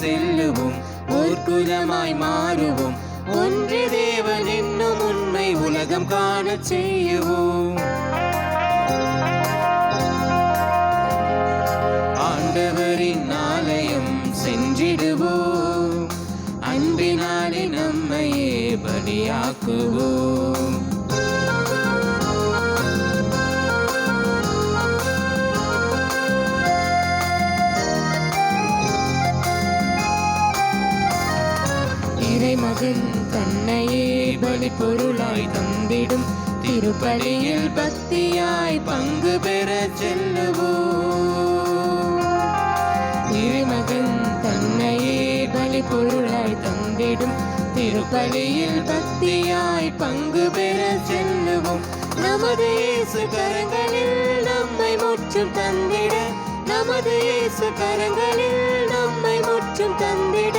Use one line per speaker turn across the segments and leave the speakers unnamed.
செல்லுவோம், ஊர்குலமாய் மாறுவோம். ஒன்று தேவன் என்னும் உண்மை உலகம் காணச் செய்யுவோம். ஆண்டவரின் ஆலயம் சென்றிடுவோம், அன்பினாலே நம்மையே பலியாக்குவோம். இறைமகன் தன்னையே பலி பொருளாய் தந்திடும் திருப்பலியில் பக்தியாய் பங்கு பெற செல்லுவோம். இறைமகன் தன்னையே பலி பொருளாய் தந்திடும் திருப்பலியில் பக்தியாய் பங்கு பெற செல்லுவோம். நமது இயேசு கரங்களில் நம்மை முற்றும் தந்திட, நமது இயேசு கரங்களில் நம்மை முற்றும் தந்திட,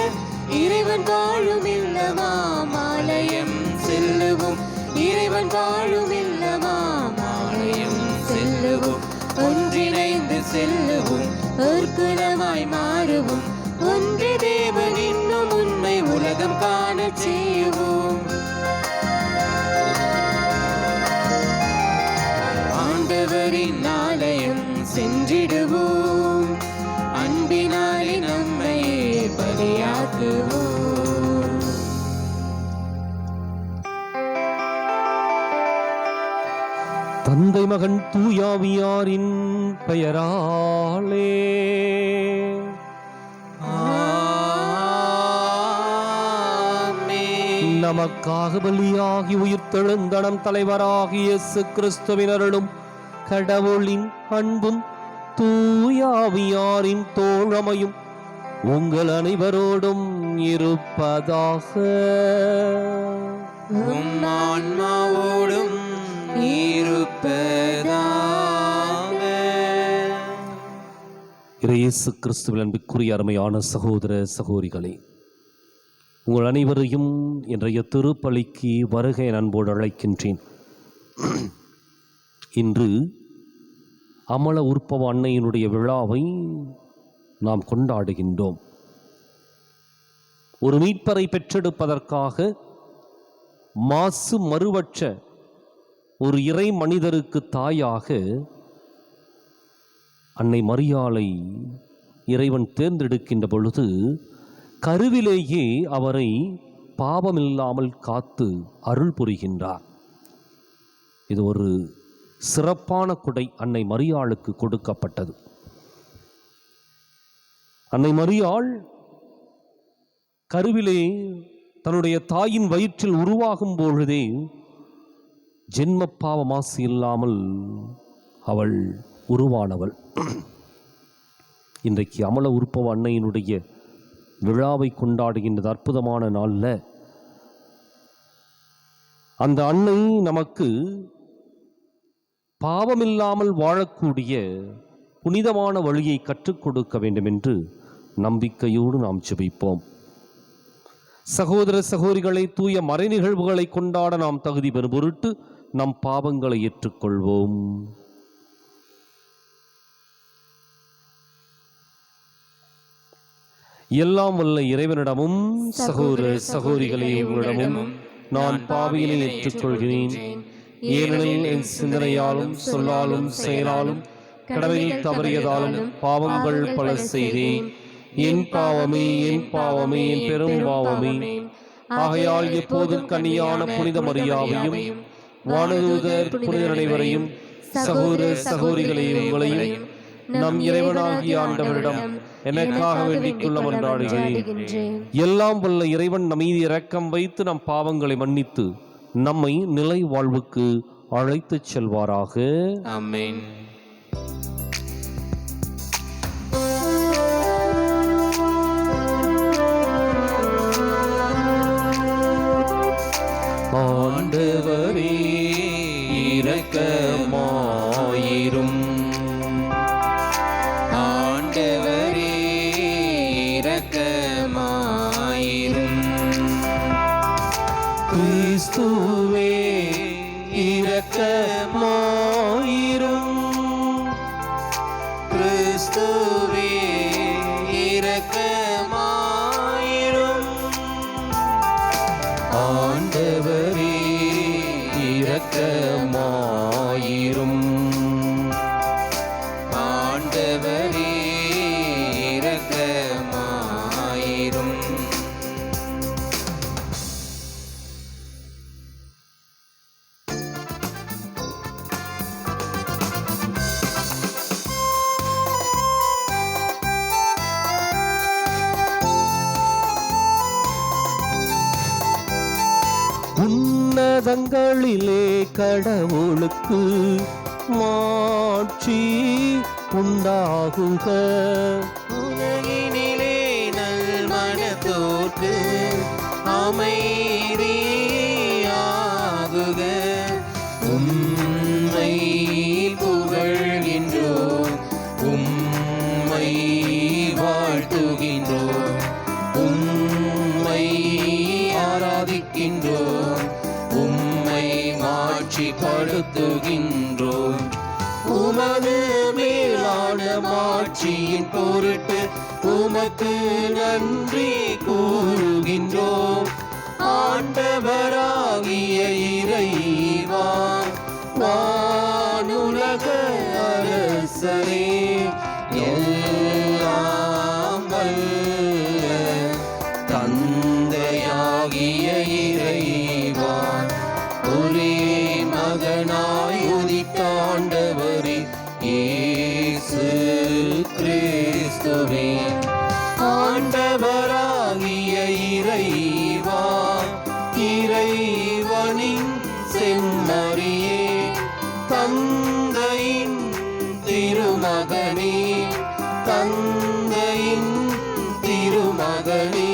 இறைவன் வாழும் இல்லமாம் ஆலயம் செல்லுவோம், இறைவன் வாழும் இல்லமாம் ஆலயம் செல்லுவோம். ஒன்றிணைந்து செல்லுவோம், ஊர்குலமாய் மாறுவோம். ஒன்று தேவன் என்னும் உண்மை உலகம் காணச் செய்வோம். ஆண்டவரின் ஆலயம் சென்றிடுவோம், அன்பினாலே நம்மையே பலியாக்குவோம்.
தந்தை மகன் தூயாவியாரின் பெயராலே நமக்காக பலியாகி உயிர்த்தெழுந்தனம் தலைவராகிய இயேசு கிறிஸ்துவின் அருளும் கடவுளின் அன்பும் தூயாவியாரின் தோழமையும் உங்கள் அனைவரோடும் இருப்பதாக.
உம் ஆன்மாவோடும் இருப்பதாக.
இயேசு கிறிஸ்துவின் அன்பிற்குரிய அருமையான சகோதர சகோதரிகளே, உங்கள் அனைவரையும் இன்றைய திருப்பலிக்கு வருகை அன்போடு அழைக்கின்றேன். இன்று அமல உற்பவ அன்னையினுடைய விழாவை நாம் கொண்டாடுகின்றோம். ஒரு மீட்பரை பெற்றெடுப்பதற்காக மாசு மறுவற்ற ஒரு இறை மனிதருக்கு தாயாக அன்னை மரியாளை இறைவன் தேர்ந்தெடுக்கின்ற பொழுது கருவிலேயே அவரை பாவமில்லாமல் காத்து அருள் புரிகின்றார். இது ஒரு சிறப்பான கொடை அன்னை மரியாளுக்கு கொடுக்கப்பட்டது. அன்னை மரியாள் கருவிலே தன்னுடைய தாயின் வயிற்றில் உருவாகும் பொழுதே ஜென்ம பாவ மாசு இல்லாமல் அவள் உருவானவள். இன்றைக்கு அமல உற்பவ அன்னையினுடைய விழாவை கொண்டாடுகின்றது அற்புதமான நாளில் அந்த அன்னை நமக்கு பாவமில்லாமல் வாழக்கூடிய புனிதமான வழியை கற்றுக் கொடுக்க வேண்டும் என்று நம்பிக்கையோடு நாம் ஜெபிப்போம். சகோதர சகோதரிகளை, தூய மறை நிகழ்வுகளை கொண்டாட நாம் தகுதி பெறும் பொருட்டு நம் பாவங்களை ஏற்றுக்கொள்வோம். எல்லாம் வல்ல இறைவனிடமும் சகோதர சகோதரிகளே உங்களிடமும் நான் பாவியினை ஏற்றுக்கொள்கிறேன். ஏனெனில் என் சிந்தனையாலும் சொல்லாலும் செயலாலும் கடமையில் தவறியதாலும் பாவங்கள் பல செய்தேன். என் பாவமே, என் பாவமே, என் பெரும் பாவமே. ஆகையால் எப்போதும் கன்னியான புனித மரியாவையும் வானதூதர் புனிதர் அனைவரையும் சகோதர சகோதரிகளே உங்களையும் நம் இறைவனாகிய ஆண்டவரிடம் எனக்காக வேண்டிக் கொள்ள மன்றாடுகிறேன். எல்லாம் வல்ல இறைவன் நம் மீது இரக்கம் வைத்து நம் பாவங்களை மன்னித்து நம்மை நிலை வாழ்வுக்கு அழைத்துச் செல்வாராக.
ஆமென். ஆண்டவரே இரக்கமாயிரும். ஆண்டவரே இரக்கமாயிரும். கிறிஸ்துவே இரக்கமாயிரும். கிறிஸ்துவே இரக்கமாயிரும்.
இரக்கமாயிரும்.
ஆண்டவரே இரக்கமாயிரும்.
உன்னதங்களிலே கடவுளுக்கு மாட்சி உண்டாகுக.
உலகினிலே நல் மனத்தோர்க்கு அமைதியாகுக. உம்மை புகழ்கின்றோம், உம்மை வாழ்த்துகின்றோம், உம்மை ஆராதிக்கின்றோம், உம்மை மாட்சிப்படுத்துகின்றோம். உமது மேலான மாட்சியின் பொருட்டு உமக்கு நன்றி கூறுகின்றோம். ஆண்டவராகிய இறைவா, வானுலக அரசரே, எல்லாம் வல்ல தந்தையாகிய இறைவா, ஒரே மகனாய் உதித்தாண்டவரே இயேசு கிறிஸ்துவே, ஆண்டவராகிய இறைவா, இறைவனின் செம்மறியே, தந்தையின் திருமகனே, தந்தையின் திருமகனே,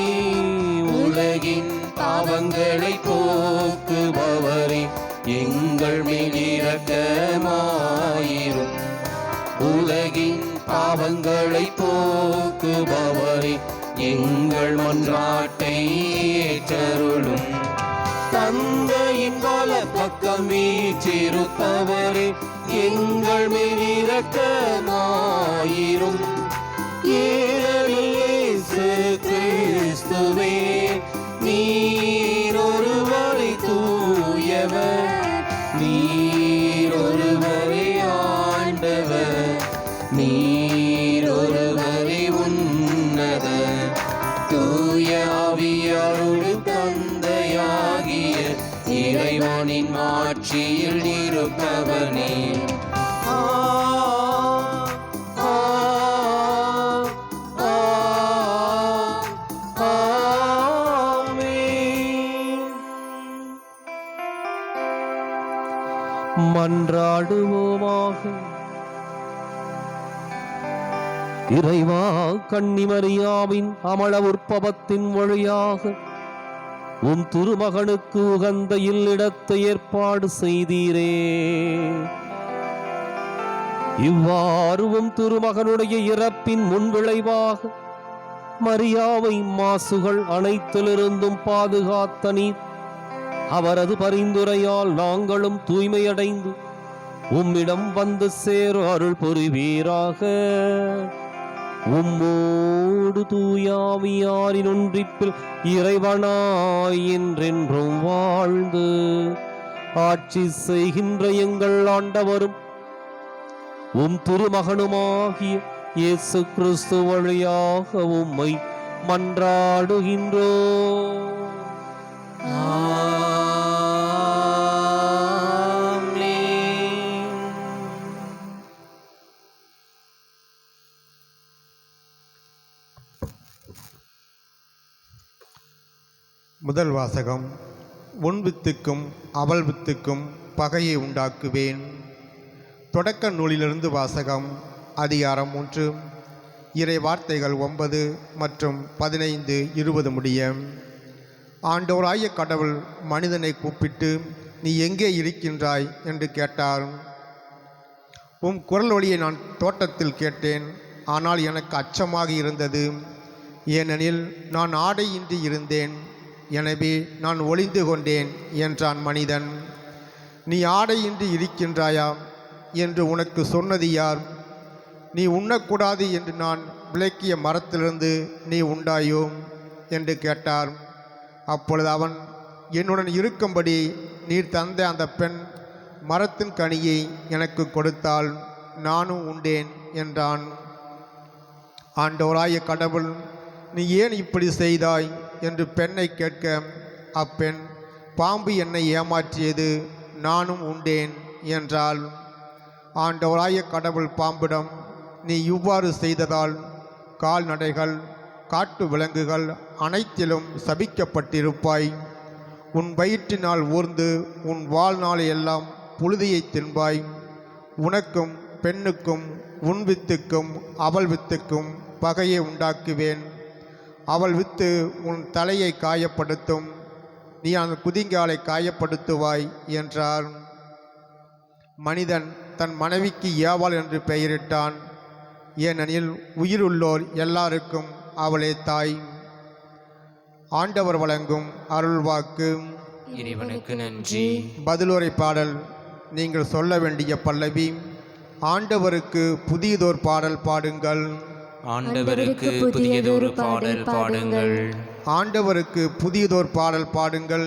உலகின் பாவங்களை போக்குபவரே, எங்கள் மேல் இரக்கமாயிரும். உலகின் பாவங்களை போக்குபவரே, எங்கள் மன்றாட்டை ஏற்றருளும். தந்தையின் வலப்பக்கம் வீற்றிருப்பவரே, எங்கள் மேல் இரக்கமாயிரும். இயேசு கிறிஸ்துவே, நீர் ஒருவரே தூயவர், நீர் ஒருவரே ஆண்டவர், நீர் ஒருவரே உன்னத தூய ஆவியாரோடு தந்தையாகிய இறைவனின் மாட்சியில் இருப்பவனே.
மன்றாடுவோமாக. இறைவா, கன்னிமரியாவின் அமல உற்பவத்தின் வழியாக உம் திருமகனுக்கு உகந்த இல்லிடத்தை ஏற்பாடு செய்தீரே. இவ்வாறு உம் திருமகனுடைய இறப்பின் முன்விளைவாக மரியாவை மாசுகள் அனைத்திலிருந்தும் பாதுகாத்த நீர், அவரது பரிந்துரையால் நாங்களும் தூய்மையடைந்து உம்மிடம் வந்து சேர அருள் புரிவீராக. உம்மோடு தூயாவியாரின் ஒன்றிப்பில் இறைவனாய் என்றென்றும் வாழ்ந்து ஆட்சி செய்கின்ற எங்கள் ஆண்டவரும் உம் திருமகனுமாகிய இயேசு கிறிஸ்து வழியாக உம்மை மன்றாடுகின்றோம்.
முதல் வாசகம். உன் வித்துக்கும் அவள் வித்துக்கும் பகையை உண்டாக்குவேன். தொடக்க நூலிலிருந்து வாசகம். அதிகாரம் 3, இறை வார்த்தைகள் 9 மற்றும் 15, 20 முடிய. ஆண்டவராய கடவுள் மனிதனை கூப்பிட்டு, நீ எங்கே இருக்கின்றாய் என்று கேட்டார். உம் குரல் ஒலியை நான் தோட்டத்தில் கேட்டேன், ஆனால் எனக்கு அச்சமாக இருந்தது, ஏனெனில் நான் ஆடையின்றி இருந்தேன், எனவே நான் ஒளிந்து கொண்டேன் என்றான் மனிதன். நீ ஆடையின்றி இருக்கின்றாயா என்று உனக்கு சொன்னது யார்? நீ உண்ணக்கூடாது என்று நான் விலக்கிய மரத்திலிருந்து நீ உண்டாயோ என்று கேட்டார். அப்பொழுது அவன், என்னுடன் இருக்கும்படி நீர் தந்த அந்த பெண் மரத்தின் கனியை எனக்கு கொடுத்தால் நானும் உண்டேன் என்றான். ஆண்டவராய கடவுள், நீ ஏன் இப்படி செய்தாய் என்று பெண்ணை கேட்க, அப்பெண், பாம்பு என்னை ஏமாற்றியது, நானும் உண்டேன் என்றாள். ஆண்டவராய கடவுள் பாம்பிடம், நீ இவ்வாறு செய்ததால் கால்நடைகள், காட்டு விலங்குகள் அனைத்திலும் சபிக்கப்பட்டிருப்பாய். உன் வயிற்றினால் ஊர்ந்து உன் வாழ்நாளை எல்லாம் புழுதியை தின்பாய். உனக்கும் பெண்ணுக்கும் உன் வித்துக்கும் அவள் வித்துக்கும் பகையை உண்டாக்குவேன். அவள் வித்து உன் தலையை காயப்படுத்தும், நீ அந்த குதிங்காலை காயப்படுத்துவாய் என்றார். மனிதன் தன் மனைவிக்கு ஏவாள் என்று பெயரிட்டான். ஏனெனில் உயிருள்ளோர் எல்லாருக்கும் அவளே தாய். ஆண்டவர் வழங்கும் அருள்வாக்கு.
இறைவனுக்கு நன்றி.
பதிலுரை பாடல். நீங்கள் சொல்ல வேண்டிய பல்லவி. ஆண்டவருக்கு புதியதோர் பாடல் பாடுங்கள்.
ஆண்டவருக்கு புதியதொரு பாடல் பாடுங்கள்.
ஆண்டவருக்கு புதியதோர் பாடல் பாடுங்கள்,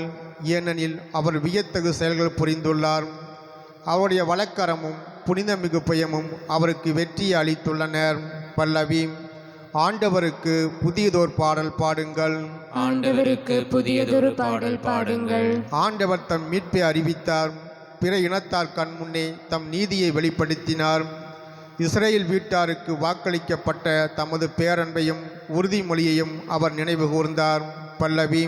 ஏனெனில் அவர் வியத்தகு செயல்கள் புரிந்துள்ளார். அவருடைய வழக்கரமும் புனிதமிகு புயமும் அவருக்கு வெற்றியை அளித்துள்ளனர். பல்லவி. ஆண்டவருக்கு புதியதோர் பாடல் பாடுங்கள்.
ஆண்டவருக்கு புதியதொரு பாடல் பாடுங்கள்.
ஆண்டவர் தம் மீட்பை அறிவித்தார். பிற இனத்தார் கண்முன்னே தம் நீதியை வெளிப்படுத்தினார். இஸ்ரேல் வீட்டாருக்கு வாக்களிக்கப்பட்ட தமது பேரன்பையும் உறுதிமொழியையும் அவர் நினைவு கூர்ந்தார். பல்லவி.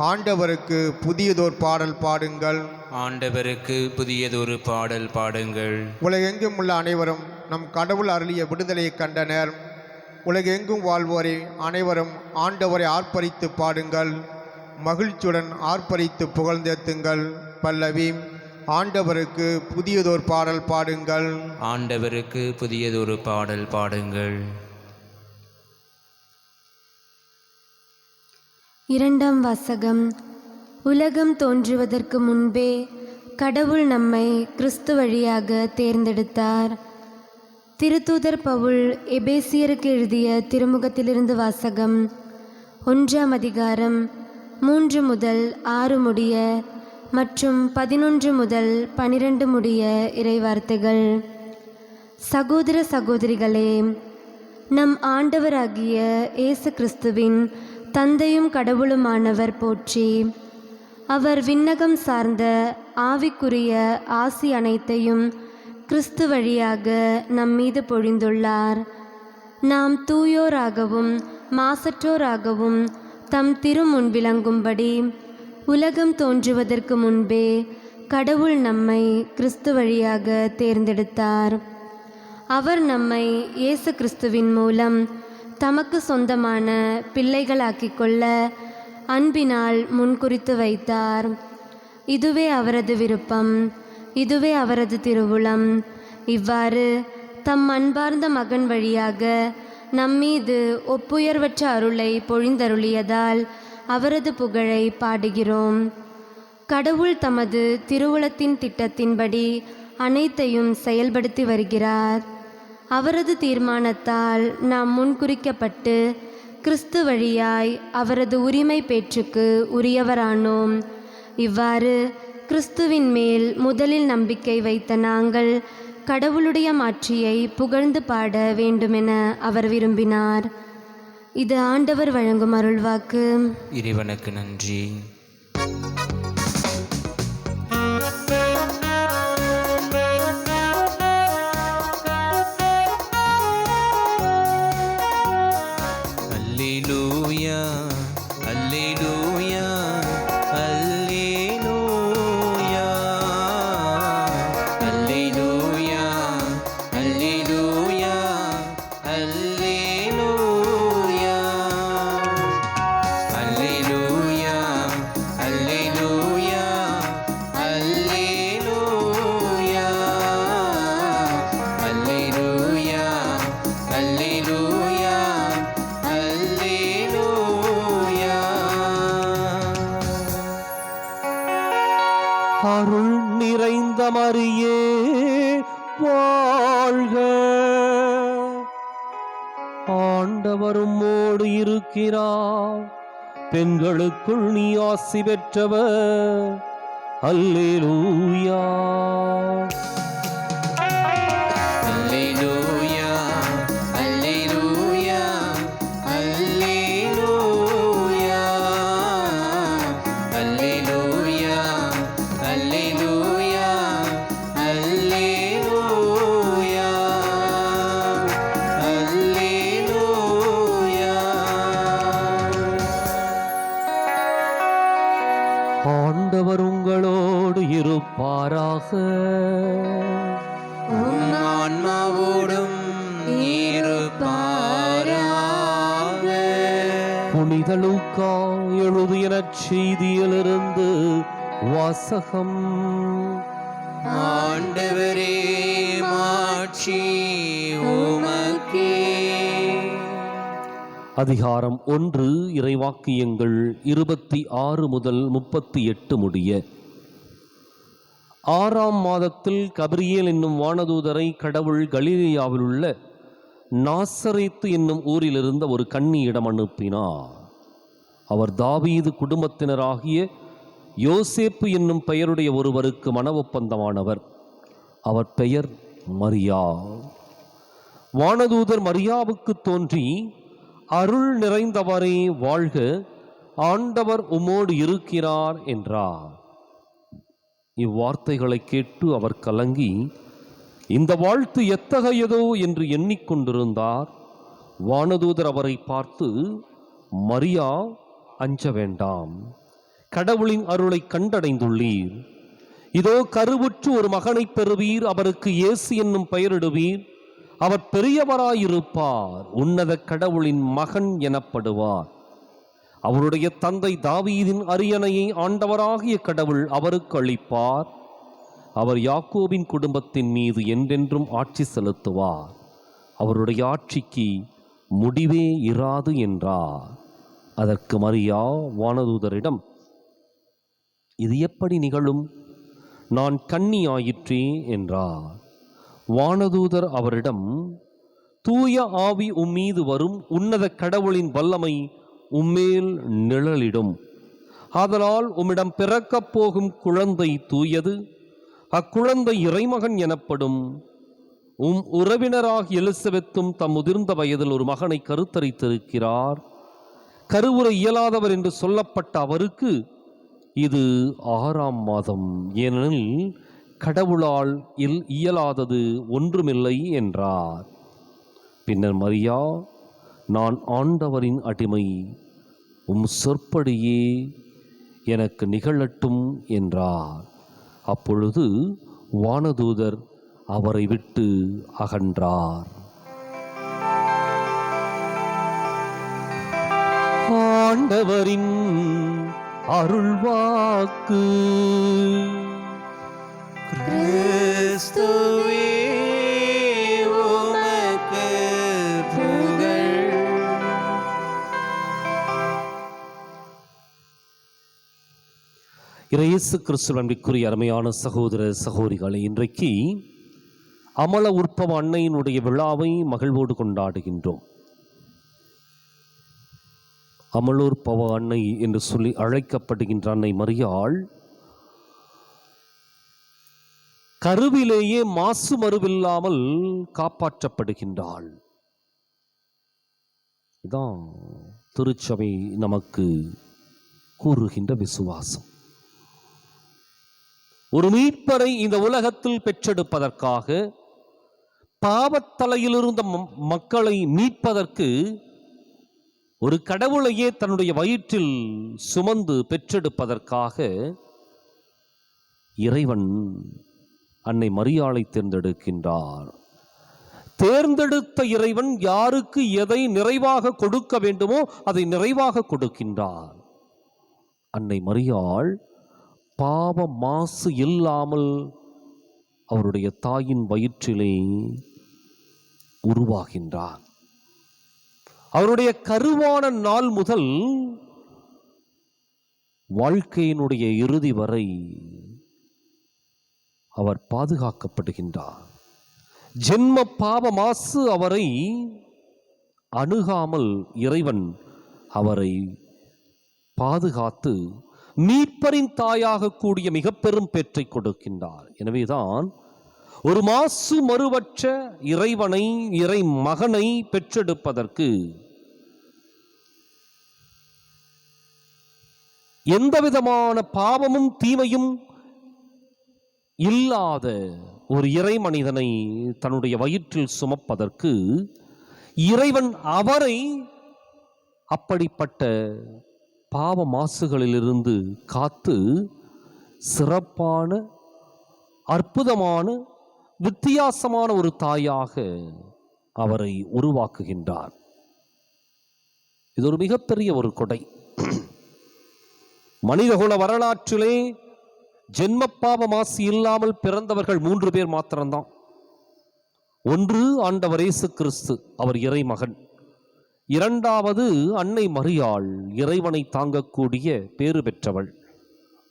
ஆண்டவருக்கு புதியதோர் பாடல் பாடுங்கள்.
ஆண்டவருக்கு புதியதொரு பாடல் பாடுங்கள்.
உலகெங்கும் உள்ள அனைவரும் நம் கடவுள் அருளிய விடுதலையை கண்டனர். உலகெங்கும் வாழ்வோரே அனைவரும் ஆண்டவரை ஆர்ப்பரித்து பாடுங்கள். மகிழ்ச்சியுடன் ஆர்ப்பரித்து புகழ்ந்தேத்துங்கள். பல்லவி. ஆண்டவருக்கு புதியதோர் பாடல் பாடுங்கள்.
ஆண்டவருக்கு புதியதொரு பாடல் பாடுங்கள்.
இரண்டாம் வாசகம். உலகம் தோன்றுவதற்கு முன்பே கடவுள் நம்மை கிறிஸ்து வழியாக தேர்ந்தெடுத்தார். திருத்தூதர் பவுல் எபேசியருக்கு எழுதிய திருமுகத்திலிருந்து வாசகம். 1ஆம் அதிகாரம் 3 முதல் 6 முடிய மற்றும் 11 முதல் 12 முடிய இறைவார்த்தைகள். சகோதர சகோதரிகளே, நம் ஆண்டவராகிய இயேசு கிறிஸ்துவின் தந்தையும் கடவுளுமானவர் போற்றி. அவர் விண்ணகம் சார்ந்த ஆவிக்குரிய ஆசி அனைத்தையும் கிறிஸ்து வழியாக நம்மீது பொழிந்துள்ளார். நாம் தூயோராகவும் மாசற்றோராகவும் தம் திருமுன் விளங்கும்படி உலகம் தோன்றுவதற்கு முன்பே கடவுள் நம்மை கிறிஸ்து வழியாக தேர்ந்தெடுத்தார். அவர் நம்மை இயேசு கிறிஸ்துவின் மூலம் தமக்கு சொந்தமான பிள்ளைகளாக்கிக் கொள்ள அன்பினால் முன்குறித்து வைத்தார். இதுவே அவரது விருப்பம், இதுவே அவரது திருவுளம். இவ்வாறு தம் அன்பார்ந்த மகன் வழியாக நம்மீது ஒப்புயர்வற்ற அருளை பொழிந்தருளியதால் அவரது புகழை பாடுகிறோம். கடவுள் தமது திருவுளத்தின் திட்டத்தின்படி அனைத்தையும் செயல்படுத்தி வருகிறார். அவரது தீர்மானத்தால் நாம் முன்குறிக்கப்பட்டு கிறிஸ்து வழியாய் அவரது உரிமை பேற்றுக்கு உரியவரானோம். இவ்வாறு கிறிஸ்துவின் மேல் முதலில் நம்பிக்கை வைத்த நாங்கள் கடவுளுடைய மாட்சியை புகழ்ந்து பாட வேண்டுமென அவர் விரும்பினார். இது ஆண்டவர் வழங்கும் அருள்வாக்கு.
இறைவனுக்கு நன்றி. அல்லேலூயா, அல்லேலூயா, அல்லேலூயா, அல்லேலூயா, அல்லேலூயா, அல்லேலூயா, அல்லேலூயா, அல்லேலூயா, அல்லேலூயா, அல்லேலூயா, அல்லேலூயா, அல்லேலூயா.
அருள் நிறைந்த மரியே வாழ்க. ஆண்டவர் உம்மோடு இருக்கிறார். பெண்களுக்குள் நீ ஆசி பெற்றவர். அல்லேலூயா.
அல்லேலூயா அல்லேலூயா அல்லேலூயா அல்லேலூயா அல்லேலூயா அல்லேலூயா அல்லேலூயா.
ஆண்டவர் உங்களோடு இருப்பாராக.
உம் ஆன்மாவோடும் இருப்பாராக.
புனித லூக்கா எழுதிய நற்செய்தியிலிருந்து வாசகம்.
ஆண்டவரே மாட்சி உமக்கே.
அதிகாரம் 1, இறைவாக்கியங்கள் 26 முதல் 38 முடிய. 6ஆம் மாதத்தில் கபிரியேல் என்னும் வானதூதரை கடவுள் கலிலேயாவில் உள்ள நாசரேத்து என்னும் ஊரிலிருந்த ஒரு கன்னியிடம் அனுப்பினார். அவர் தாவீது குடும்பத்தினராகிய யோசேப்பு என்னும் பெயருடைய ஒருவருக்கு மன ஒப்பந்தமானவர். அவர் பெயர் மரியா. வானதூதர் மரியாவுக்கு தோன்றி, அருள் நிறைந்தவரே வாழ்க, ஆண்டவர் உம்மோடு இருக்கிறார் என்றார். இவ்வார்த்தைகளை கேட்டு அவர் கலங்கி, இந்த வாழ்த்து எத்தகையதோ என்று எண்ணிக்கொண்டிருந்தார். வானதூதர் அவரை பார்த்து, மரியா, அஞ்ச வேண்டாம், கடவுளின் அருளை கண்டடைந்துள்ளீர். இதோ கருவுற்று ஒரு மகனை பெறுவீர், அவருக்கு இயேசு என்னும் பெயரிடுவீர். அவர் பெரியவராயிருப்பார், உன்னத கடவுளின் மகன் எனப்படுவார். அவருடைய தந்தை தாவீதின் அரியணையை ஆண்டவராகிய கடவுள் அவருக்கு அளிப்பார். அவர் யாக்கோபின் குடும்பத்தின் மீது என்றென்றும் ஆட்சி செலுத்துவார். அவருடைய ஆட்சிக்கு முடிவே இராது என்றார். அதற்கு மரியா வானதூதரிடம், இது எப்படி நிகழும்? நான் கன்னி ஆயிற்றே என்றார். வானதூதர் அவரிடம், தூய ஆவி உம்மீது வரும், உன்னத கடவுளின் வல்லமை உம்மேல் நிழலிடும். ஆதலால் உம்மிடம் பிறக்கப் போகும் குழந்தை தூயது, அக்குழந்தை இறைமகன் எனப்படும். உறவினராக எலிசபெத்தும் தம் முதிர்ந்த வயதில் ஒரு மகனை கருத்தரித்திருக்கிறார். கருவுற இயலாதவர் என்று சொல்லப்பட்ட அவருக்கு இது 6ஆம் மாதம், ஏனெனில் கடவுளால் இயலாதது ஒன்றுமில்லை என்றார். பின்னர் மரியா, நான் ஆண்டவரின் அடிமை, உம் சொற்படியே எனக்கு நிகழட்டும் என்றார். அப்பொழுது வானதூதர் அவரை விட்டு அகன்றார். ஆண்டவரின் அருள்வாக்கு.
கிறிஸ்துவே உமக்கு புகழ்.
இயேசு கிறிஸ்துவின் அன்பிற்குரிய அருமையான சகோதர சகோதரிகளை, இன்றைக்கு அமல உற்பவ அன்னையினுடைய விழாவை மகிழ்வோடு கொண்டாடுகின்றோம். அமலோற்பவ அன்னை என்று சொல்லி அழைக்கப்படுகின்ற அன்னை மரியாள் கருவிலேயே மாசு மறுவில்லாமல் காப்பாற்றப்படுகின்றாள். இதான் திருச்சபை நமக்கு கூறுகின்ற விசுவாசம். ஒரு மீட்பரை இந்த உலகத்தில் பெற்றெடுப்பதற்காக, பாவத்தலையிலிருந்த மக்களை மீட்பதற்கு, ஒரு கடவுளையே தன்னுடைய வயிற்றில் சுமந்து பெற்றெடுப்பதற்காக இறைவன் அன்னை மரியாளை தேர்ந்தெடுக்கின்றார். தேர்ந்தெடுத்த இறைவன் யாருக்கு எதை நிறைவாக கொடுக்க வேண்டுமோ அதை நிறைவாக கொடுக்கின்றார். அன்னை மரியாள் பாவ மாசு இல்லாமல் அவருடைய தாயின் வயிற்றிலே உருவாகின்றார். அவருடைய கருவான நாள் முதல் வாழ்க்கையினுடைய இறுதி வரை அவர் பாதுகாக்கப்படுகின்றார். ஜென்ம பாவ மாசு அவரை அணுகாமல் இறைவன் அவரை பாதுகாத்து மீட்பரின் தாயாக கூடிய மிக பெரும் பெற்றை கொடுக்கின்றார். எனவேதான் ஒரு மாசு மறுவற்ற இறைவனை, இறை மகனை பெற்றெடுப்பதற்கு எந்தவிதமான பாவமும் தீமையும் இல்லாத ஒரு இறை மனிதனை தன்னுடைய வயிற்றில் சுமப்பதற்கு இறைவன் அவரை அப்படிப்பட்ட பாவ மாசுகளிலிருந்து காத்து சிறப்பான, அற்புதமான, வித்தியாசமான ஒரு தாயாக அவரை உருவாக்குகின்றார். இது ஒரு மிகப்பெரிய ஒரு கொடை. மனிதகுல வரலாற்றிலே ஜென்மப்பாவ மாசு இல்லாமல் பிறந்தவர்கள் 3 பேர் மாத்திரம்தான். ஒன்று ஆண்டவர் இயேசு கிறிஸ்து, அவர் இறை மகன். இரண்டாவது அன்னை மரியாள், இறைவனை தாங்கக்கூடிய பேறு பெற்றவள்.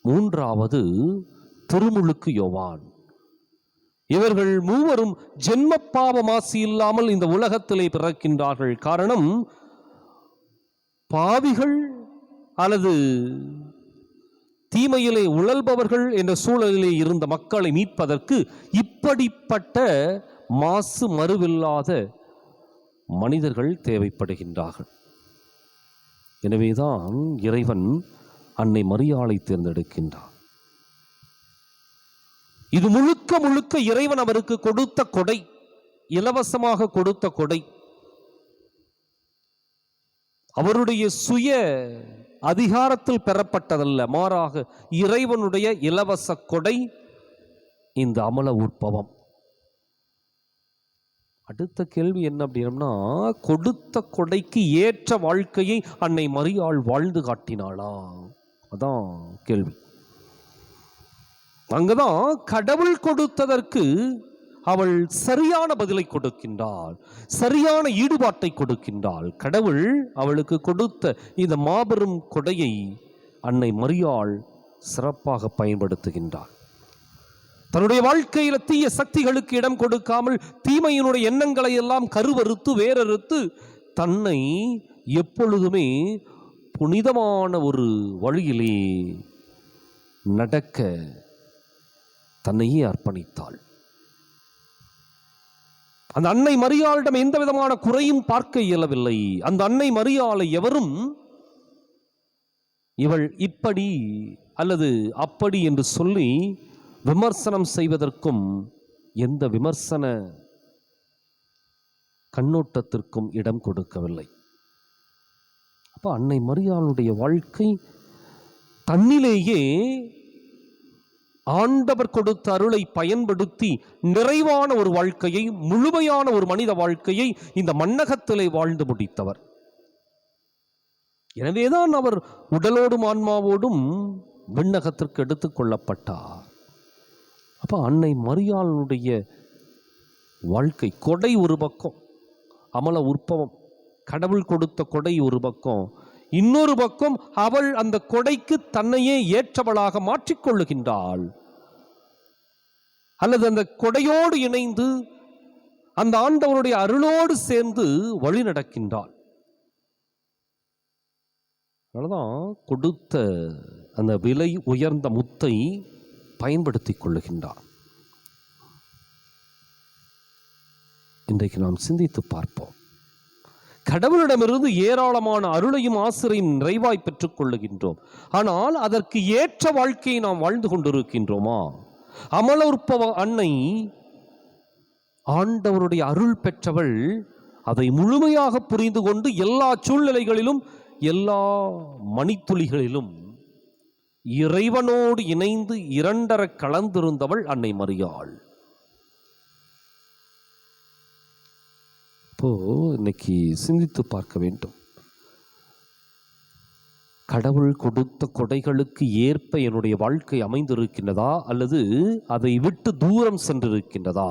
மூன்றாவது திருமுழுக்கு யோவான். இவர்கள் மூவரும் ஜென்மப்பாவ மாசு இல்லாமல் இந்த உலகத்திலே பிறக்கின்றார்கள். காரணம், பாவிகள் அல்லது தீமையிலே உழல்பவர்கள் என்ற சூழலிலே இருந்த மக்களை மீட்பதற்கு இப்படிப்பட்ட மாசு மறுவில்லாத மனிதர்கள் தேவைப்படுகின்றார்கள். எனவேதான் இறைவன் அன்னை மரியாளை தேர்ந்தெடுக்கின்றார். இது முழுக்க முழுக்க இறைவன் அவருக்கு கொடுத்த கொடை, இலவசமாக கொடுத்த கொடை. அவருடைய சுய அதிகாரத்தில் பெறப்பட்டதல்ல, மாறாக இறைவனுடைய இலவச கொடை இந்த அமல உற்பவம். அடுத்த கேள்வி என்ன அப்படின்னா, கொடுத்த கொடைக்கு ஏற்ற வாழ்க்கையை அன்னை மரியாள் வாழ்ந்து காட்டினாளா? அதான் கேள்வி. அங்கதான் கடவுள் கொடுத்ததற்கு அவள் சரியான பதிலை கொடுக்கின்றாள், சரியான ஈடுபாட்டை கொடுக்கின்றாள். கடவுள் அவளுக்கு கொடுத்த இந்த மாபெரும் கொடையை அன்னை மரியாள் சிறப்பாக பயன்படுத்துகின்றாள். தன்னுடைய வாழ்க்கையில தீய சக்திகளுக்கு இடம் கொடுக்காமல் தீமையினுடைய எண்ணங்களை எல்லாம் கருவறுத்து வேறறுத்து தன்னை எப்பொழுதுமே புனிதமான ஒரு வழியிலே நடக்க தன்னையே அர்ப்பணித்தாள். அந்த அன்னை மரியாளிடம் எந்த விதமான குறையும் பார்க்க இயலவில்லை. அந்த அன்னை மரியாளை எவரும் இவள் இப்படி அல்லது அப்படி என்று சொல்லி விமர்சனம் செய்வதற்கும் எந்த விமர்சன கண்ணோட்டத்திற்கும் இடம் கொடுக்கவில்லை. அப்ப அன்னை மரியாளுடைய வாழ்க்கை தன்னிலேயே ஆண்டவர் கொடுத்த அருளை பயன்படுத்தி நிறைவான ஒரு வாழ்க்கையை, முழுமையான ஒரு மனித வாழ்க்கையை இந்த மண்ணகத்திலே வாழ்ந்து முடித்தவர். எனவேதான் அவர் உடலோடும் ஆன்மாவோடும் விண்ணகத்திற்கு எடுத்துக் கொள்ளப்பட்டார். அப்ப அன்னை மரியாளுடைய வாழ்க்கை கொடை ஒரு பக்கம், அமல உற்பவம், கடவுள் கொடுத்த கொடை ஒரு பக்கம், இன்னொரு பக்கம் அவள் அந்த கொடைக்கு தன்னையே ஏற்றவளாக மாற்றிக்கொள்ளுகின்றாள். அல்லது அந்த கொடையோடு இணைந்து அந்த ஆண்டவருடைய அருளோடு சேர்ந்து வழி நடக்கின்றாள். அதனால்தான் கொடுத்த அந்த விலை உயர்ந்த முத்தை பயன்படுத்திக் கொள்ளுகின்றார். இன்றைக்கு நாம் சிந்தித்து பார்ப்போம். கடவுளிடமிருந்து ஏராளமான அருளையும் ஆசிரையும் நிறைவாய் பெற்றுக் கொள்ளுகின்றோம். ஆனால் அதற்கு ஏற்ற வாழ்க்கையை நாம் வாழ்ந்து கொண்டிருக்கின்றோமா? அமல உற்பவ அன்னை ஆண்டவருடைய அருள் பெற்றவள். அதை முழுமையாக புரிந்து கொண்டு எல்லா சூழ்நிலைகளிலும், எல்லா மணித்துளிகளிலும் இறைவனோடு இணைந்து இரண்டர கலந்திருந்தவள் அன்னை மரியாள். இப்போ இன்னைக்கு சிந்தித்து பார்க்க வேண்டும். கடவுள் கொடுத்த கொடைகளுக்கு ஏற்ப என்னுடைய வாழ்க்கை அமைந்திருக்கின்றதா, அல்லது அதை விட்டு தூரம் சென்றிருக்கின்றதா?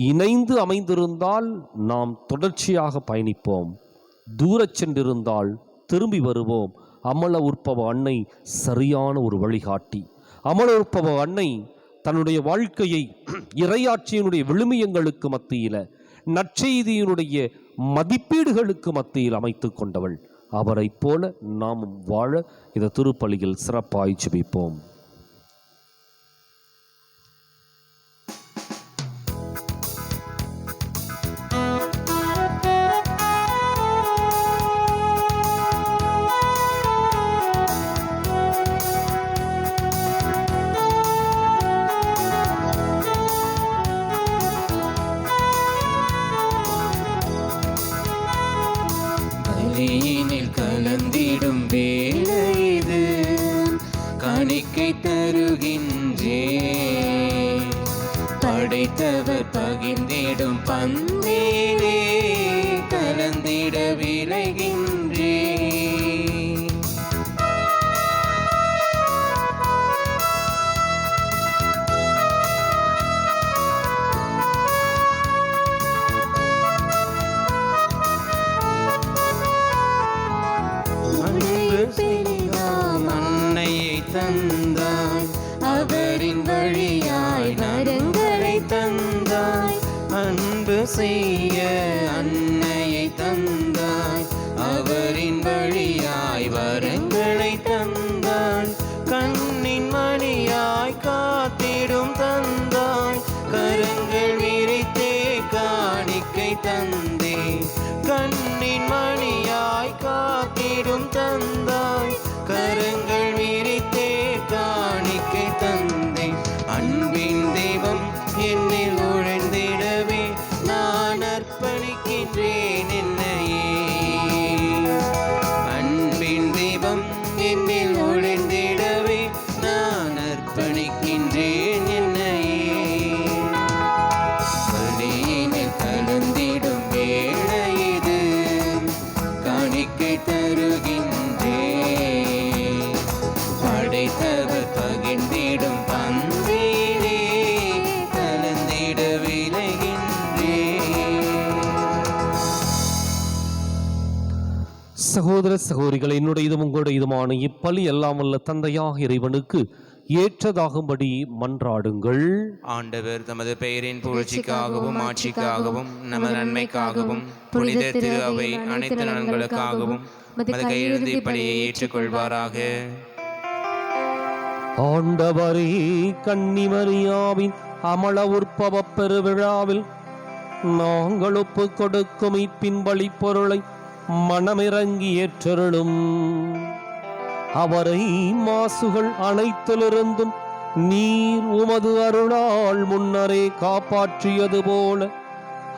இணைந்து அமைந்திருந்தால் நாம் தொடர்ச்சியாக பயணிப்போம், தூரச் சென்றிருந்தால் திரும்பி வருவோம். அமல உற்பவ அன்னை சரியான ஒரு வழிகாட்டி. அமல உற்பவ அன்னை தன்னுடைய வாழ்க்கையை இறையாட்சியினுடைய விழுமியங்களுக்கு மத்தியில, நற்செய்தியினுடைய மதிப்பீடுகளுக்கு மத்தியில் அமைத்து கொண்டவள். அவரைப் போல நாமும் வாழ இந்த திருப்பலியில் சிறப்பாய் ஜெபிப்போம்.
பலியினில் கலந்திடும் வேளை இது, காணிக்கை தருகின்றேன். படைத்தவர் பகிர்ந்திடும் பந்திலே கலந்திட விளைகின்றேன். அன்னையை தந்தாய், அவரின் வழியாய் நரங்களை தந்தாய். அன்பு செய்ய அன்னையை தந்தாய், அவரின் வழியாய் வரங்களை தந்தாய். கண்ணின் மணியாய் காத்திடும் தந்தாய், கரங்கள் விரித்தே காணிக்கை தந்தே. கண்ணின் மணியாய் காத்திடும் தந்தாய், கரங்கள் விரித்தே காணிக்கை தந்தே. அன்பின் தெய்வம் என்னில் உழைந்திடவே நான் அர்ப்பணிக்கின்றேன் என்னையே. அன்பின் தெய்வம் என்னில் உழைந்திடவே நான் அர்ப்பணிக்கின்றேன் என்னையே. பலியினில் கலந்திடும் வேளை இது, காணிக்கை தருகின்றேன். படைத்தவர் பகிர்ந்திடும் பந்திலே கலந்திட விளைகின்றேன்.
சகோதர சகோதரிகள், என்னுடையதும் உங்களுடையதுமான இப்பலி எல்லாம் வல்ல தந்தையாக இறைவனுக்கு ஏற்றதாகும்படி மன்றாடுங்கள்.
ஆண்டவர் தமது பெயரின் புகழ்ச்சிக்காகவும் ஆட்சிக்காகவும் நமது நன்மைக்காகவும் புனித திரு அவை அனைத்து நலன்களுக்காகவும் மது கையெழுதி பலியை ஏற்றுக்கொள்வாராக.
ஆண்டவரே, கன்னிமரியாவின் அமல உற்பவ பெருவிழாவில் நாங்கள் ஒப்பு கொடுக்கும் இப்பின் பலி பொருளை மனமிறங்கி ஏற்றருளும். அவரை மாசுகள் அனைத்திலிருந்தும் நீர் உமது அருளால் முன்னரே காப்பாற்றியது போல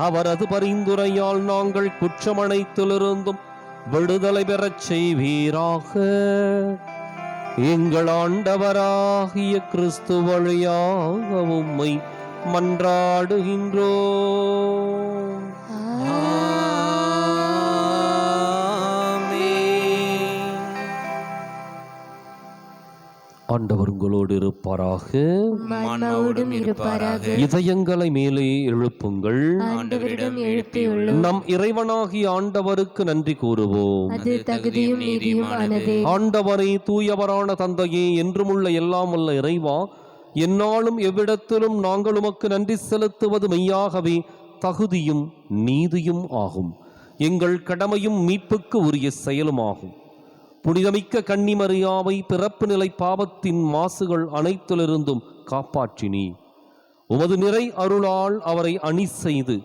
அவரது பரிந்துரையால் நாங்கள் குற்றம் அனைத்திலிருந்தும் விடுதலை பெறச் செய்வீராக. எங்கள் ஆண்டவராகிய கிறிஸ்து வழியாக உம்மை மன்றாடுகின்றோம். ஆண்டவர் உங்களோடு இருப்பாராக.
ஆன்மாவோடும் இருப்பாராக.
இதயங்களை மேலே எழுப்புங்கள்.
ஆண்டவரிடம் எழுப்பியுள்ளோம்.
நம் இறைவனாகிய ஆண்டவருக்கு நன்றி கூறுவோம்.
அது தகுதியும் நீதியுமானதே.
ஆண்டவரே, தூயவரான தந்தையே, என்றுமுள்ள எல்லாம் உள்ள இறைவா, எந்நாளும் எவ்விடத்திலும் நாங்கள் உமக்கு நன்றி செலுத்துவது மெய்யாகவே தகுதியும் நீதியும் ஆகும். எங்கள் கடமையும் மீட்புக்கு உரிய செயலுமாகும். புனிதமிக்க கன்னிமரியாவை பிறப்பு நிலை பாவத்தின் மாசுகள் அனைத்திலிருந்தும் காப்பாற்றினீ. உமது நிறை அருளால் அவரை அணி செய்து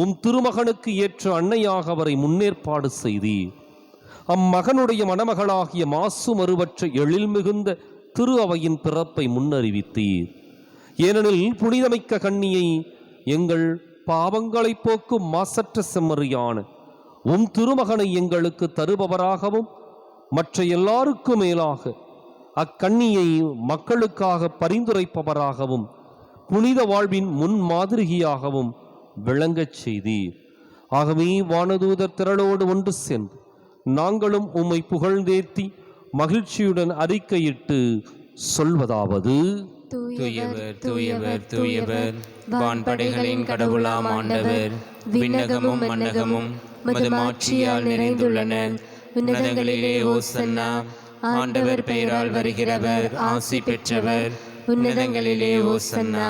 உம் திருமகனுக்கு ஏற்ற அன்னையாக அவரை முன்னேற்பாடு செய்தீர். அம்மகனுடைய மணமகளாகிய மாசு மறுவற்ற எழில் மிகுந்த திரு அவையின் பிறப்பை முன்னறிவித்தீர். ஏனெனில் புனிதமிக்க கன்னியை எங்கள் பாவங்களை போக்கும் மாசற்ற செம்மறியான உம் திருமகனை எங்களுக்கு தருபவராகவும் மற்ற எல்லாருக்கும் மேலாக அக்கன்னியை மக்களுக்காக பரிந்துரைப்பவராகவும் புனித வாழ்வின் முன் மாதிரியாகவும் விளங்கச் செய்தீர். ஆகவே வானதூதர் திரளோடு ஒன்று சென்று நாங்களும் உம்மை புகழ்ந்தேத்தி மகிழ்ச்சியுடன் அறிக்கையிட்டு சொல்வதாவது:
தூயவர் தூயவர் தூயவர், வான்படைகளின் கடவுளாம் ஆண்டவர், விண்ணகமும் மன்னகமும் மது மாட்சியால் நிறைந்துள்ளன. உன்னதங்களிலே ஓசன்னா. ஆண்டவர் பெயரால் வருகிறவர் ஆசி பெற்றவர். உன்னதங்களிலே ஓசன்னா.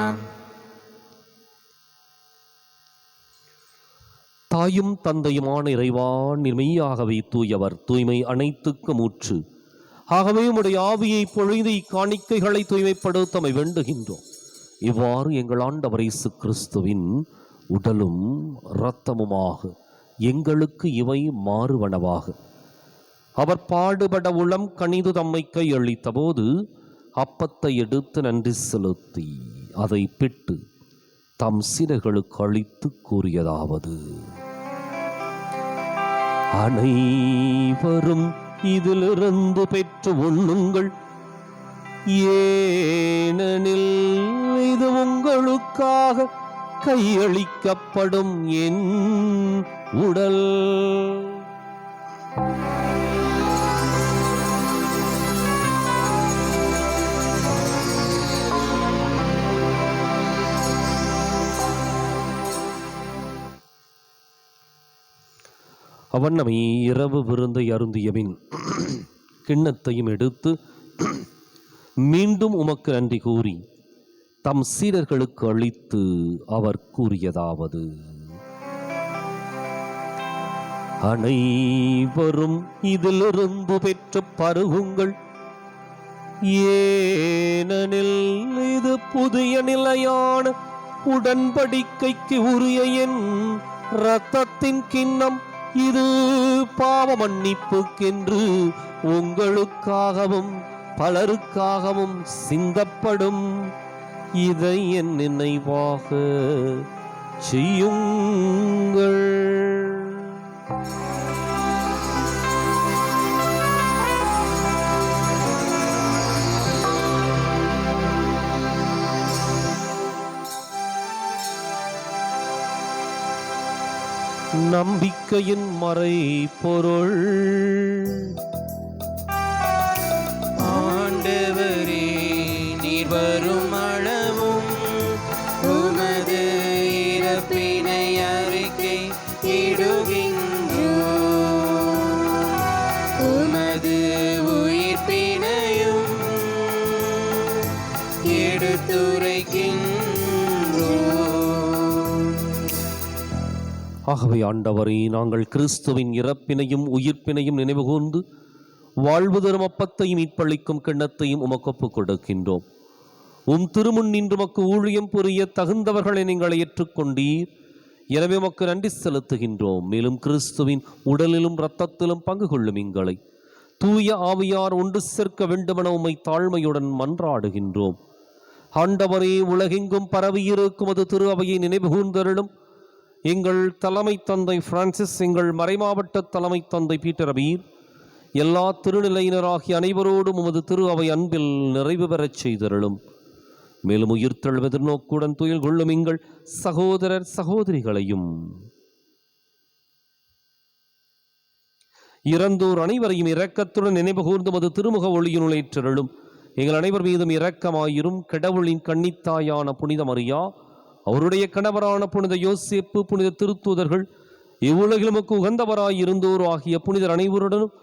தாயும் தந்தையுமான இறைவா, நீர் மெய்யாகவே தூயவர், தூய்மை அனைத்துக்கும் ஊற்று. ஆகவே உம்முடைய ஆவியை பொழிந்து இக்காணிக்கைகளை தூய்மைப்படுத்தமை வேண்டுகின்றோம். இவ்வாறு எங்கள் ஆண்டவர் இயேசு கிறிஸ்துவின் உடலும் இரத்தமுமாக எங்களுக்கு இவை மாறுவனவாக. அவர் பாடுபட உளம் கனிந்து தம்மை கையளித்த போது அப்பத்தை எடுத்து நன்றி செலுத்தி அதை பிட்டு தம் சீடர்களுக்கு அளித்து கூறியதாவது: அனைவரும் இதிலிருந்து பெற்று உண்ணுங்கள், ஏனெனில் இது உங்களுக்காக கையளிக்கப்படும் என் உடல். அவண்ணமே இரவு விருந்தை அருந்தியபின் கிண்ணத்தையும் எடுத்து மீண்டும் உமக்கு நன்றி கூறி தம் சீடர்களுக்கு அளித்து அவர் கூறியதாவது: அனைவரும் இதிலிருந்து பெற்று பருகுங்கள், ஏனெனில் இது புதிய நிலையான உடன்படிக்கைக்கு உரிய என் இரத்தத்தின் கிண்ணம். இது பாவ மன்னிப்புக்கென்று உங்களுக்காகவும் பலருக்காகவும் சிந்தப்படும். இதை என் நினைவாக செய்யுங்கள். நம்பிக்கையின் மறை பொருள்.
ஆண்டவரே, நீர் வரும் அளவும் உமது இறப்பினை அறிக்கை இடுகின்றோம், உமது உயிர்ப்பினையும் எடுத்துரைக்கின்றோம்.
ஆகவே ஆண்டவரே, நாங்கள் கிறிஸ்துவின் இறப்பினையும் உயிர்ப்பினையும் நினைவுகூர்ந்து வாழ்வு தரும் அப்பத்தையும் மீட்பளிக்கும் கிண்ணத்தையும் உமக்கு ஒப்புக் கொடுக்கின்றோம். உம் திருமுன் நின்று உமக்கு ஊழியம் புரிய தகுந்தவர்களை நீங்கள் ஏற்றுக்கொண்டீர். எனவே உமக்கு நன்றி செலுத்துகின்றோம். மேலும் கிறிஸ்துவின் உடலிலும் இரத்தத்திலும் பங்கு கொள்ளும் எங்களை தூய ஆவியார் ஒன்று சேர்க்க வேண்டுமென உம்மை தாழ்மையுடன் மன்றாடுகின்றோம். ஆண்டவரே, உலகெங்கும் பரவியிருக்கும் அது திரு அவையை நினைவு கூர்ந்தருளும். எங்கள் தலைமை தந்தை பிரான்சிஸ், எங்கள் மறைமாவட்ட தலைமை தந்தை பீட்டர் அபீர், எல்லா திருநிலையினராகிய அனைவரோடும் உமது திரு அவை அன்பில் நிறைவு பெறச் செய்தருளும். மேலும் உயிர்த்தெழும் எதிர்நோக்குடன் துயில் கொள்ளும் எங்கள் சகோதரர் சகோதரிகளையும் இறந்தோர் அனைவரையும் இரக்கத்துடன் நினைவு கூர்ந்து உமது திருமுக ஒளியினுள் ஏற்றருளும். எங்கள் அனைவர் மீதும் இரக்கமாயிரும். கடவுளின் கன்னித்தாயான புனித மரியா, அவருடைய கணவரான புனித யோசேப்பு, புனித திருத்தூதர்கள், இவ்வுலகில் உமக்கு உகந்தவராய் இருந்தோர் ஆகிய புனிதர் அனைவருடனும்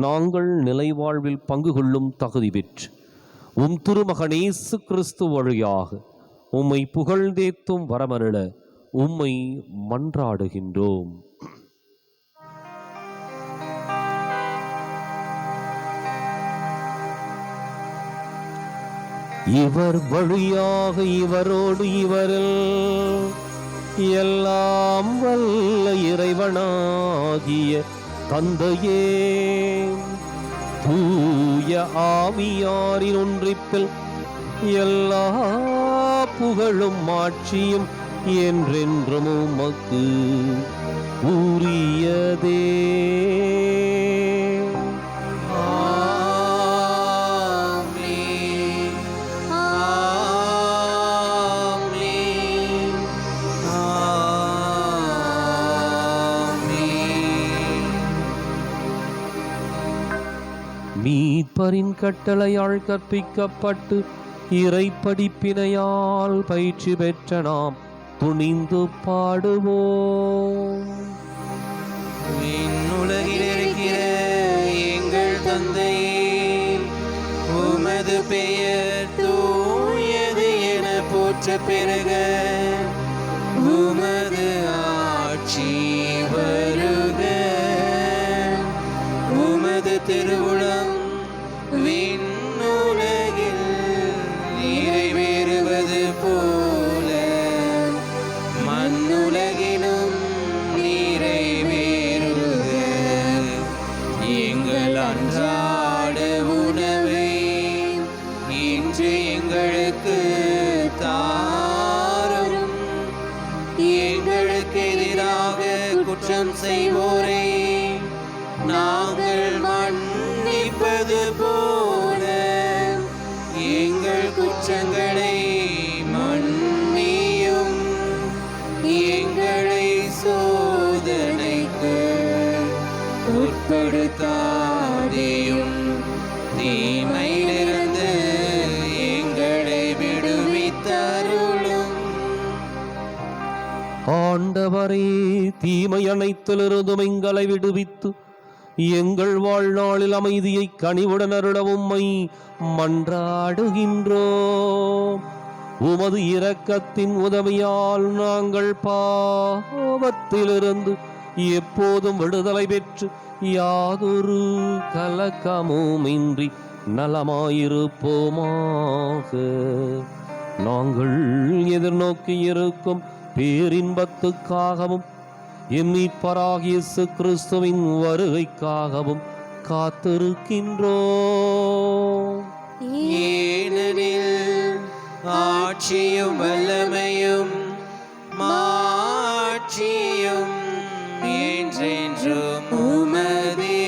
நாங்கள் நிலைவாழ்வில் பங்கு கொள்ளும் தகுதி பெற்று உம் திருமகன் இயேசு கிறிஸ்து வழியாக உம்மை புகழ்ந்தேத்தும் வரமருள உம்மை மன்றாடுகின்றோம். இவர் வழியாக இவரோடு இவரில் எல்லாம் வல்ல இறைவனாகிய தந்தையே, தூய ஆவியாரின் ஒன்றிப்பில் எல்லா புகழும் ஆட்சியும் என்றென்றும் உமக்கு உரியதே. மீட்பரின் கட்டளையால் கற்பிக்கப்பட்டு இறை படிப்பினையால் பயிற்சி பெற்ற நாம் துணிந்து பாடுவோம்.
உலகில் இருக்கிற எங்கள் தந்தையே, உமது பெயர் தூயது என போற்ற பெருக, உமது ஆட்சி எங்களுக்கு எதிராக குற்றம் செய்வோரை நாங்கள் மன்னிப்பது போல எங்கள் குற்றங்களை மன்னியும். எங்களை சோதனைக்கு உட்படுத்தாதேயும், தீமையிலிருந்து எங்களை விடுவித்தருளும்.
ஆண்டவரே, தீமை அனைத்திலிருந்தும் எங்களை விடுவித்து எங்கள் வாழ்நாளில் அமைதியை கனிவுடன் அருளவும் உம்மை மன்றாடுகின்றோம். உமது இரக்கத்தின் உதவியால் நாங்கள் பாவத்திலிருந்து எப்போதும் விடுதலை பெற்று யாதொரு கலக்கமுமின்றி நலமாயிருப்போமாக. நாங்கள் எதிர்நோக்கி இருக்கும் பேரின்பத்துக்காகவும் எம் மீட்பராகிய இயேசு கிறிஸ்துவின் வருகைக்காகவும் காத்திருக்கின்றோம்.
ஏனெனில் ஆட்சியும் வல்லமையும் மாட்சியும் என்றென்றும் உமதே.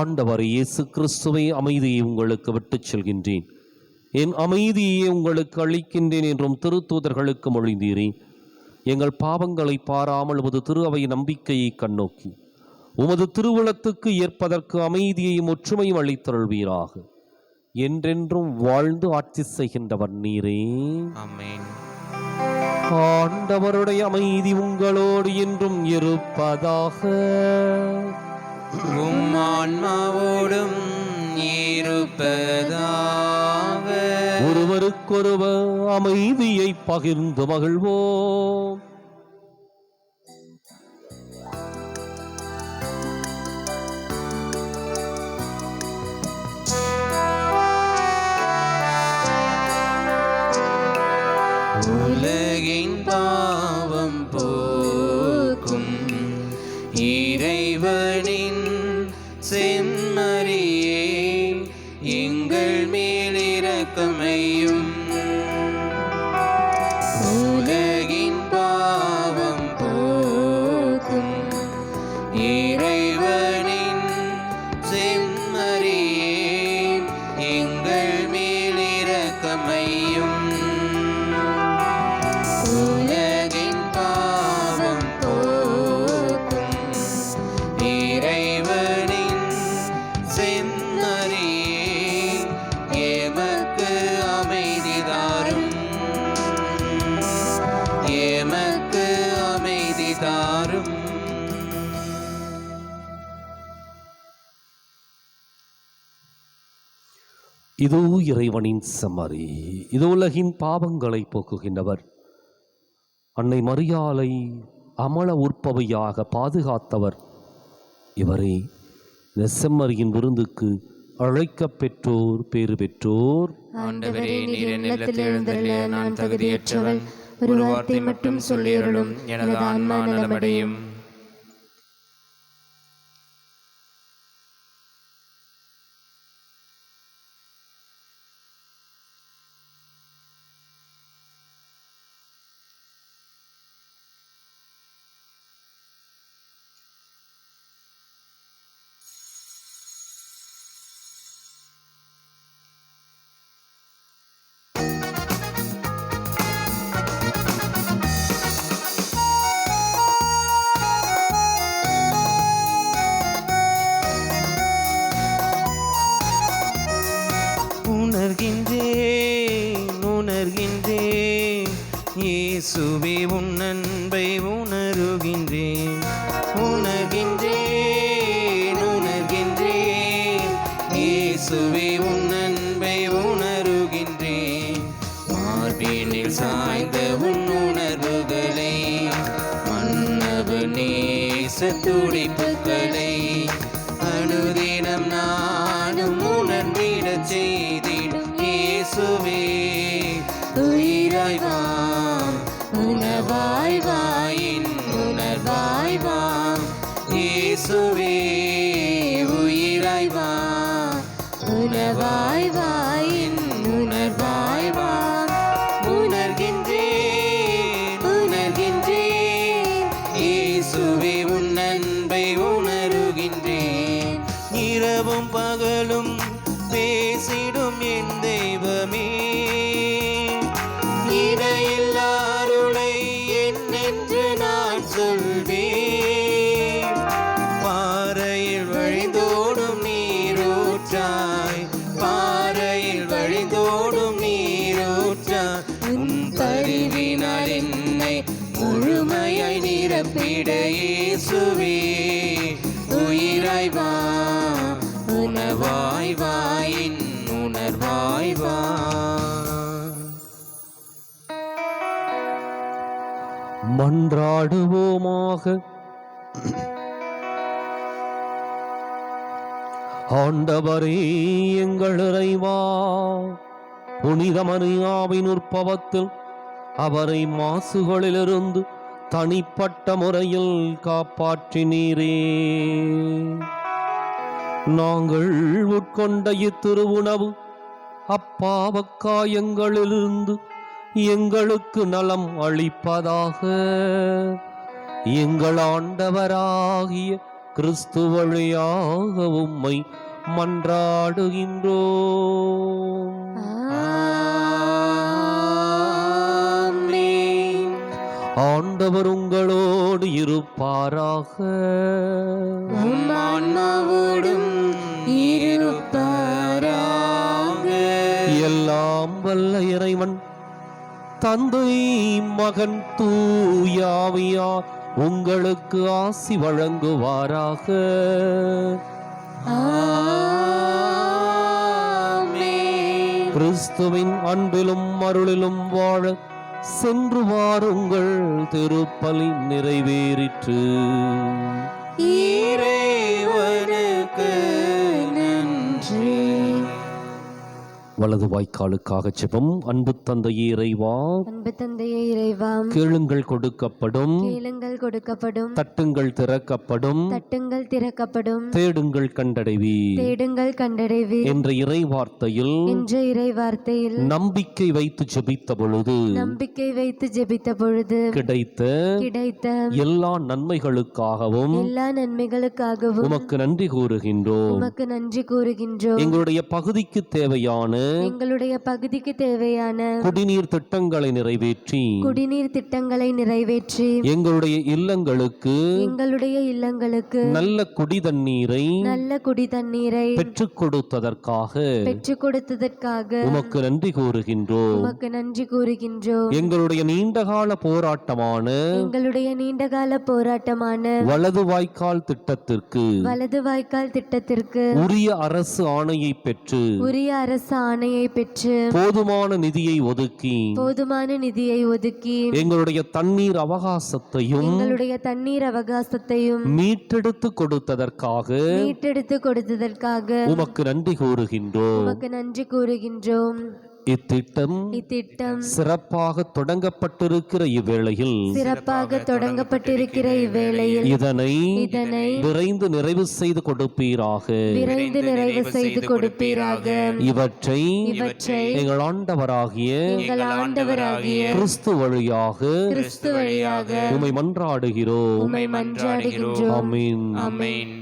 ஆண்டவர் இயேசு கிறிஸ்துவை அமைதியை உங்களுக்கு விட்டுச் செல்கின்றேன், என் அமைதியை உங்களுக்கு அளிக்கின்றேன் என்றும் திருத்தூதர்களுக்கு மொழிந்தீரேன். எங்கள் பாவங்களை பாராமல் உமது திரு அவை நம்பிக்கையை கண்ணோக்கி உமது திருவுளத்துக்கு ஏற்பதற்கு அமைதியையும் ஒற்றுமையும் அளித்தருள்வீராக. என்றென்றும் வாழ்ந்து ஆட்சி செய்கின்றவர் நீரே.
ஆமென்.
ஆண்டவருடைய அமைதி உங்களோடு என்றும் இருப்பதாக.
உம் ஆன்மாவோடும் இருப்பதாக.
ஒருவருக்கொருவர் அமைதியை பகிர்ந்து மகிழ்வோம்.
உலகின் பாவம் போக்கும் இறைவனின் செம்மறியே, எங்கள் மேல் இரக்கமையும். உலகின் பாவம் போக்கும் இறைவனின் செம்மறியே, எங்கள் மேல் இரக்கமையும். உலகின் பாவம் போக்கும் இறைவனின் செம்மறியே, எமக்கு அமைதி தாரும். எமக்கு அமைதி தாரும்.
இதோ இறைவனின் செம்மறி, இது உலகின் பாவங்களை போக்குகின்றவர். அன்னை மரியாளை அமல உற்பவையாக பாதுகாத்தவர் இவரே. இந்த செம்மறியின் விருந்துக்கு அழைக்கப் பெற்றோர் பேறு பெற்றோர்.
ஆண்டவரே, நீர் என் இல்லத்தில் எழுந்தருள நான் தகுதியற்றவன். ஒரு வார்த்தை மட்டும் சொல்லியருளும், எனது ஆன்மா நலமடையும். உணர்கின்றேன் இயேசுவே உன் அன்பை உணருகின்றேன். உணர்கின்றேன் இயேசுவே உன் அன்பை உணருகின்றேன். மார்பினில் சாய்ந்த உன் உணர்வுகளை, மன்னவு நேச துடிப்புகளை அனுதினம் நானும் உணர்ந்திடச் செய்திடும் இயேசுவே. உயிராய் வா, உணவாய் வா, என் உணர்வாய் வா இயேசுவே. உயிராய் வா, உணவாய் வா, என் உணர்வாய் வா. உணர்கின்றேன் முழுமையாய் நிரப்பிட இயேசுவே உயிராய் வா உணவாய் வா என் உணர்வாய் வா.
மன்றாடுவோமாக. ஆண்டவரே எங்கள் இறைவா, புனித மரியாவின் உற்பவத்தில் அவரை மாசுகளிலிருந்து தனிப்பட்ட முறையில் காப்பாற்றினீரே. நாங்கள் உட்கொண்ட இத்திருவுணவு அப்பாவக்காயங்களிலிருந்து எங்களுக்கு நலம் அளிப்பதாக. எங்கள் ஆண்டவராகிய கிறிஸ்து வழியாக உம்மை மன்றாடுகின்றோம்.
ஆமென்.
ஆண்டவர் உங்களோடு இருப்பாராக.
உம் ஆன்மாவோடும் இருப்பாராக.
எல்லாம் வல்ல இறைவன் தந்தை மகன் தூயாவியார் உங்களுக்கு ஆசி வழங்குவாராக.
ஆமென்.
கிறிஸ்துவின் அன்பிலும் அருளிலும் வாழ சென்று வாருங்கள். திருப்பலி நிறைவேறிற்று.
இறைவனுக்கு நன்றி.
வலது வாய்க்காலுக்காக ஜெபம். அன்பு தந்தையே இறைவா,
அன்பு தந்தையே இறைவா,
கேளுங்கள் கொடுக்கப்படும்,
கேளுங்கள் கொடுக்கப்படும்,
தட்டுங்கள் திறக்கப்படும்,
தட்டுங்கள் திறக்கப்படும்,
தேடுங்கள் கண்டடைவீர்
தேடுங்கள் கண்டடைவீர்
என்ற இறை வார்த்தையில்
என்ற இறை வார்த்தையில்
நம்பிக்கை வைத்து ஜெபித்த பொழுது
நம்பிக்கை வைத்து ஜெபித்த பொழுது
கிடைத்த எல்லா நன்மைகளுக்காகவும்
எல்லா நன்மைகளுக்காகவும்
உமக்கு நன்றி கூறுகின்றோம்.
உமக்கு நன்றி கூறுகின்றோம்.
எங்களுடைய பகுதிக்கு தேவையான
எங்களுடைய பகுதிக்கு தேவையான
குடிநீர் திட்டங்களை நிறைவேற்றி எங்களுடைய இல்லங்களுக்கு நல்ல குடி தண்ணீரை பெற்றுக் கொடுத்ததற்காக உமக்கு நன்றி கூறுகின்றோம். எங்களுடைய நீண்டகால போராட்டமான வலது வாய்க்கால் திட்டத்திற்கு உரிய அரசு ஆணையை பெற்று போதுமான நிதியை ஒதுக்கி எங்களுடைய தண்ணீர் அவகாசத்தையும் மீட்டெடுத்து கொடுத்ததற்காக உமக்கு நன்றி கூறுகின்றோம். இத்திட்டம் சிறப்பாக தொடங்கப்பட்டிருக்கிற இவ்வேளையில் இதனை விரைந்து நிறைவு செய்து கொடுப்பீராக. இவற்றை எங்கள் ஆண்டவராகிய கிறிஸ்து வழியாக உம்மை மன்றாடுகிறோம். ஆமென்.
ஆமென்.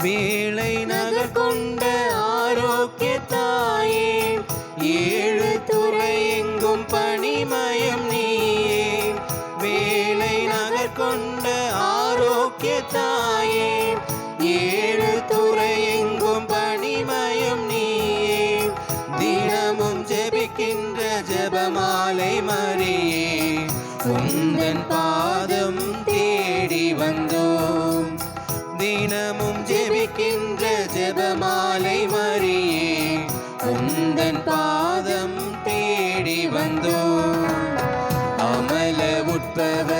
வேளை நகர் கொண்ட ஆரோக்கிய தாயே, ஏழு துறை எங்கும் பணிமயம் நீயே. வேளை நகர் கொண்ட ஆரோக்கிய தாயே, ஏழு துறை எங்கும் பணிமயம் நீயே. தினமும் ஜெபிக்கின்ற ஜெபமாலை மரியே, உந்தன் பாதம் தேடி வந்தோம். தினமும் ஜெபிக்கின்ற ஜெபமாலை மரியே, பாதம் தேடி வந்தோம் அமல உட்பவர்